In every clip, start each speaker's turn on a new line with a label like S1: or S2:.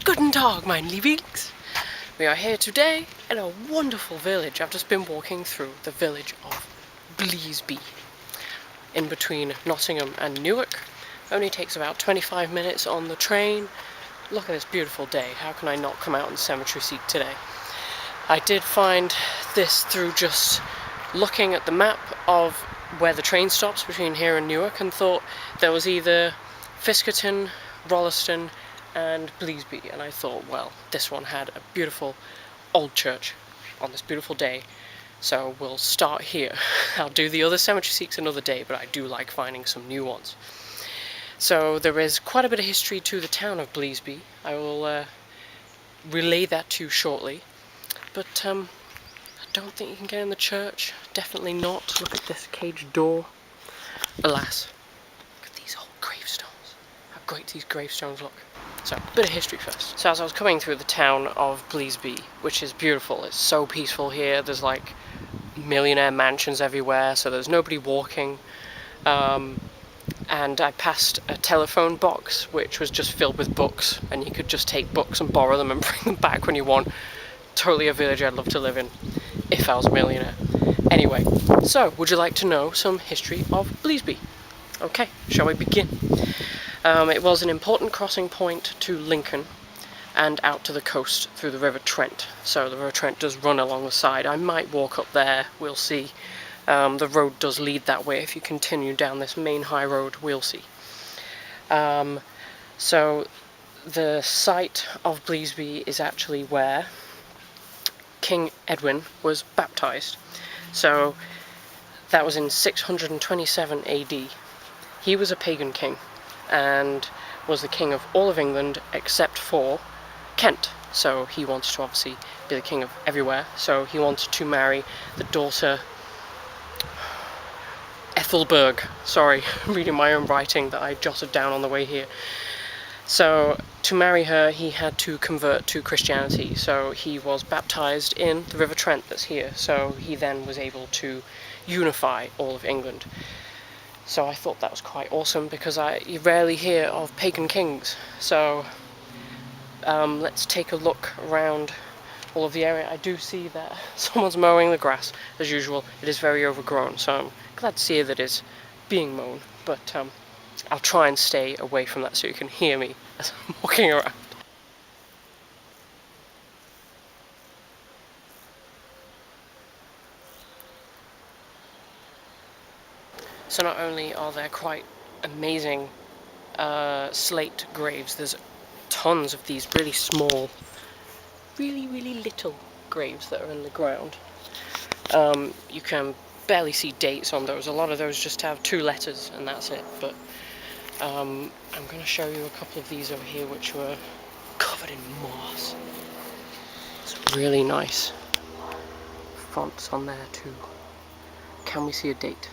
S1: Guten Tag, mein Lieblings. We are here today in a wonderful village. I've just been walking through the village of Bleasby, in between Nottingham and Newark. Only takes about 25 minutes on the train. Look at this beautiful day. How can I not come out on the cemetery seat today? I did find this through just looking at the map of where the train stops between here and Newark, and thought there was either Fiskerton, Rolleston and Bleasby, and I thought, well, this one had a beautiful old church on this beautiful day, so we'll start here. I'll do the other cemetery seats another day, but I do like finding some new ones. So there is quite a bit of history to the town of Bleasby. I will relay that to you shortly, but I don't think you can get in the church. Definitely not. Look at this caged door. Alas, look at these old gravestones. How great these gravestones look. So, a bit of history first. So as I was coming through the town of Bleasby, which is beautiful, it's so peaceful here, there's like millionaire mansions everywhere, so there's nobody walking, and I passed a telephone box which was just filled with books, and you could just take books and borrow them and bring them back when you want. Totally a village I'd love to live in, if I was a millionaire. Anyway, so would you like to know some history of Bleasby? Okay, shall we begin? It was an important crossing point to Lincoln and out to the coast through the River Trent. So the River Trent does run along the side. I might walk up there, we'll see. The road does lead that way. If you continue down this main high road, we'll see. So the site of Bleasby is actually where King Edwin was baptized. So that was in 627 AD. He was a pagan king and was the king of all of England except for Kent. So he wanted to obviously be the king of everywhere. So he wanted to marry the daughter Ethelberg. Sorry, reading my own writing that I jotted down on the way here. So to marry her, he had to convert to Christianity. So he was baptized in the River Trent that's here. So he then was able to unify all of England. So I thought that was quite awesome, because you rarely hear of pagan kings. So let's take a look around all of the area. I do see that someone's mowing the grass, as usual. It is very overgrown, so I'm glad to see that it's being mown. But I'll try and stay away from that so you can hear me as I'm walking around. So not only are there quite amazing slate graves, there's tons of these really small, really little graves that are in the ground. You can barely see dates on those. A lot of those just have 2 letters and that's it. But I'm going to show you a couple of these over here which were covered in moss. It's really nice fonts on there too. Can we see a date?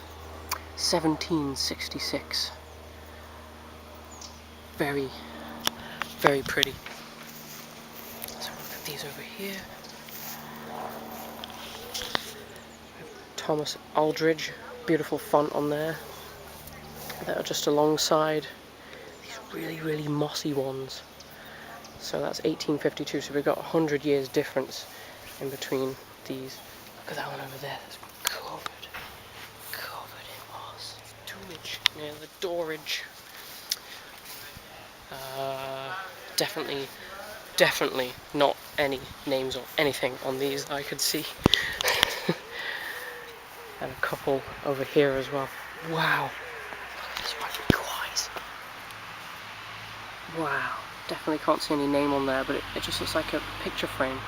S1: 1766. Very pretty. So look at these over here. Thomas Aldridge, beautiful font on there. That are just alongside these really mossy ones. So that's 1852, so we've got 100 years difference in between these. Look at that one over there, that's covered in moss. Tombage near the doorage. Definitely not any names or anything on these I could see. And a couple over here as well. Wow, look at this one, guys. Wow, definitely can't see any name on there, but it just looks like a picture frame,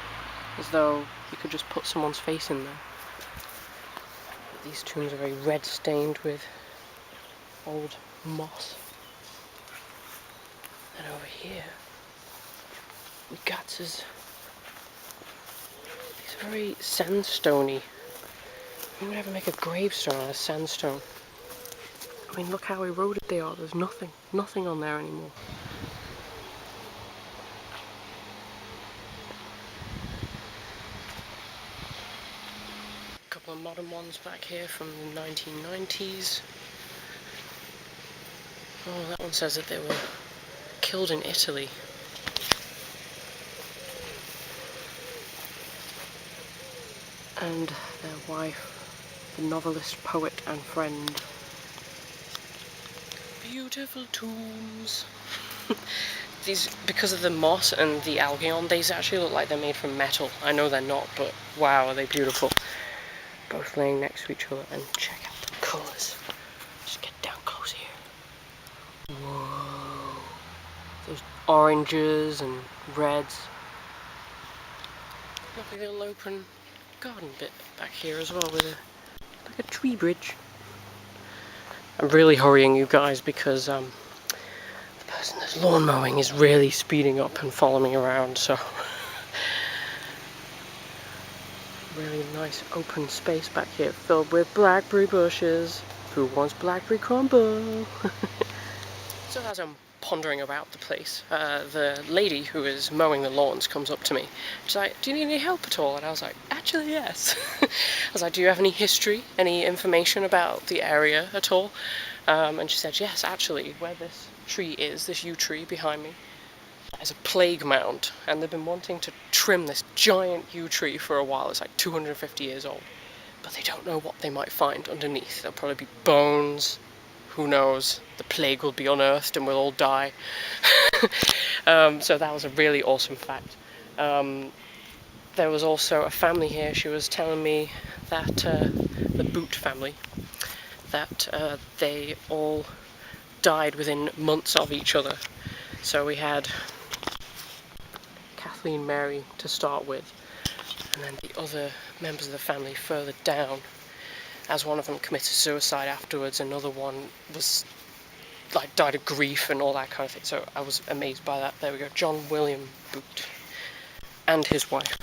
S1: as though you could just put someone's face in there. These tombs are very red stained with old moss. And over here, we got these very sandstony. Who would ever make a gravestone out of sandstone? I mean, look how eroded they are. There's nothing on there anymore. A couple of modern ones back here from the 1990s. Oh, that one says that they were killed in Italy. and their wife, the novelist, poet and friend. Beautiful tombs. These, because of the moss and the algae on, these actually look like they're made from metal. I know they're not, but wow, are they beautiful. Both laying next to each other, and check out the colours. Just get down close here. Whoa. There's oranges and reds. Lovely little open garden bit back here as well with like a tree bridge. I'm really hurrying you guys because the person that's lawn mowing is really speeding up and following me around, so really nice open space back here filled with blackberry bushes. Who wants blackberry crumble? So as I'm pondering about the place, the lady who is mowing the lawns comes up to me. She's like, "Do you need any help at all?" And I was like, "Actually, yes." I was like, "Do you have any history, any information about the area at all?" And she said, "Yes, actually, where this tree is, this yew tree behind me, is a plague mound, and they've been wanting to trim this giant yew tree for a while. It's like 250 years old, but they don't know what they might find underneath. There'll probably be bones. Who knows? The plague will be unearthed and we'll all die." So that was a really awesome fact. There was also a family here. She was telling me that the Boot family, that they all died within months of each other. So we had Kathleen Mary to start with, and then the other members of the family further down, as one of them committed suicide afterwards, another one was like died of grief and all that kind of thing. So I was amazed by that. There we go, John William Boot and his wife.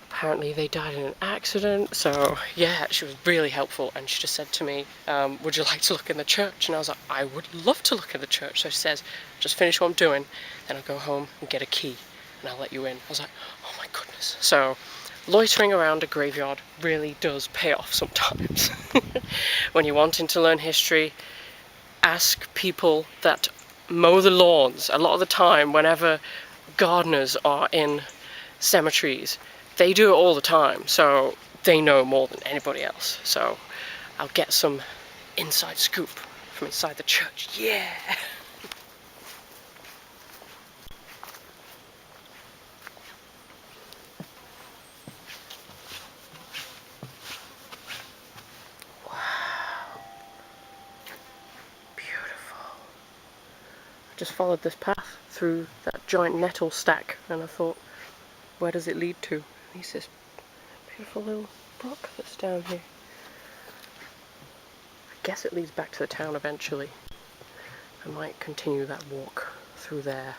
S1: Apparently they died in an accident, so yeah, she was really helpful, and she just said to me, "Would you like to look in the church?" And I was like, "I would love to look in the church." So she says, "Just finish what I'm doing, then I'll go home and get a key, and I'll let you in." I was like, "Oh my goodness." So loitering around a graveyard really does pay off sometimes. When you're wanting to learn history, ask people that mow the lawns. A lot of the time, whenever gardeners are in cemeteries, they do it all the time, so they know more than anybody else. So I'll get some inside scoop from inside the church. Yeah! Wow. Beautiful. I just followed this path through that giant nettle stack, and I thought, where does it lead to? There's this beautiful little brook that's down here. I guess it leads back to the town eventually. I might continue that walk through there.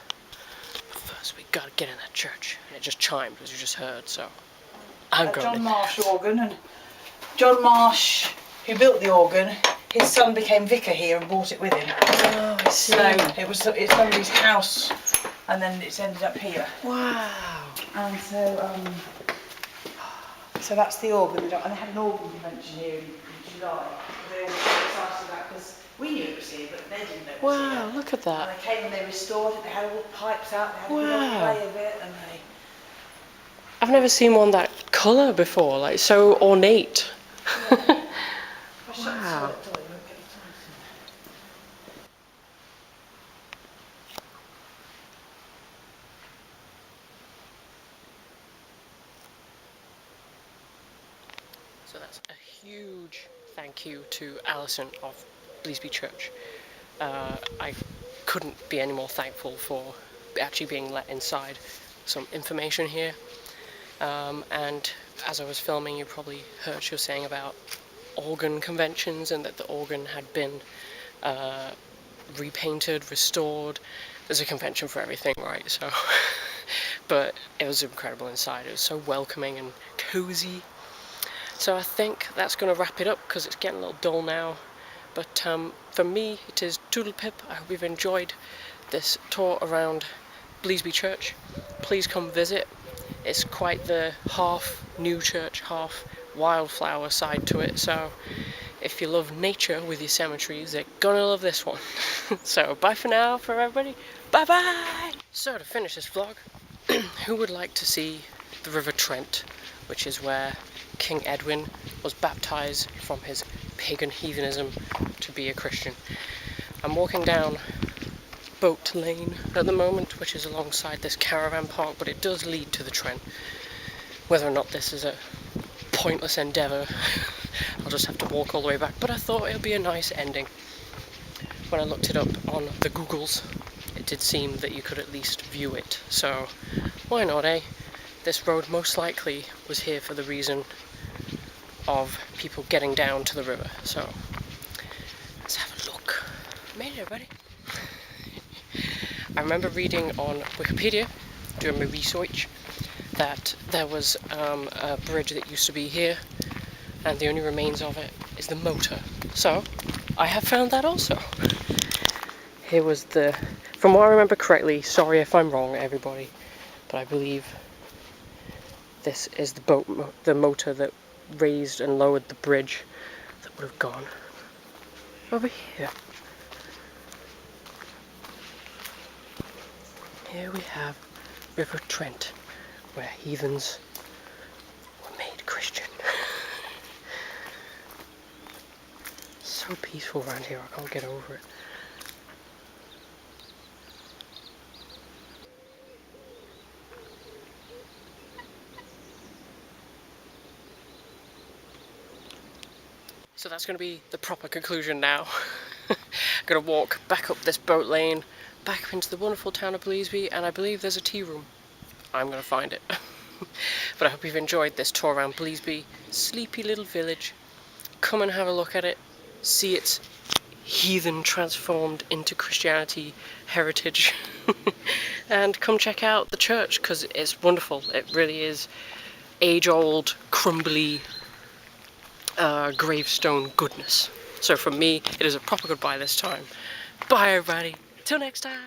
S1: But first we gotta get in that church. And it just chimed, as you just heard, so I'm going.
S2: John Marsh organ, and John Marsh, who built the organ, his son became vicar here and brought it with him.
S1: Oh, I see.
S2: So it's somebody's house, and then it's ended up here.
S1: Wow.
S2: And so that's the organ. And they had an organ convention here in July. They all got excited about, because we knew it was here, but they didn't know it was here.
S1: Wow, look at that.
S2: And they came and they restored it. They had all the pipes out. They had a good play of it, and
S1: I've never seen one that colour before, like so ornate.
S2: yeah.
S1: Wow. So that's a huge thank you to Alison of Bleasby Church. I couldn't be any more thankful for actually being let inside some information here. And as I was filming, you probably heard she was saying about organ conventions and that the organ had been repainted, restored. There's a convention for everything, right? So, but it was incredible inside. It was so welcoming and cozy. So I think that's going to wrap it up because it's getting a little dull now. But for me, it is Toodle Pip. I hope you've enjoyed this tour around Bleasby Church. Please come visit. It's quite the half new church, half wildflower side to it. So if you love nature with your cemeteries, they're gonna love this one. So bye for now for everybody. Bye bye! So to finish this vlog, who would like to see the River Trent which is where King Edwin was baptized from his pagan heathenism to be a Christian. I'm walking down Boat Lane at the moment, which is alongside this caravan park, but it does lead to the Trent. Whether or not this is a pointless endeavour, I'll just have to walk all the way back, but I thought it would be a nice ending. When I looked it up on the Googles, it did seem that you could at least view it, so why not, eh? This road most likely was here for the reason of people getting down to the river, so let's have a look. Made it, everybody. I remember reading on Wikipedia, doing my research, that there was a bridge that used to be here, and the only remains of it is the motor. So, I have found that also. Here was from what I remember correctly, sorry if I'm wrong everybody, but I believe this is the motor that raised and lowered the bridge that would have gone over here. Here we have River Trent, where heathens were made Christian. So peaceful around here, I can't get over it. So that's going to be the proper conclusion now. I'm going to walk back up this boat lane, back up into the wonderful town of Bleasby, and I believe there's a tea room. I'm going to find it. But I hope you've enjoyed this tour around Bleasby, sleepy little village. Come and have a look at it, see its heathen transformed into Christianity heritage, and come check out the church, because it's wonderful. It really is age-old, crumbly, gravestone goodness. So from me, it is a proper goodbye this time. Bye everybody, till next time.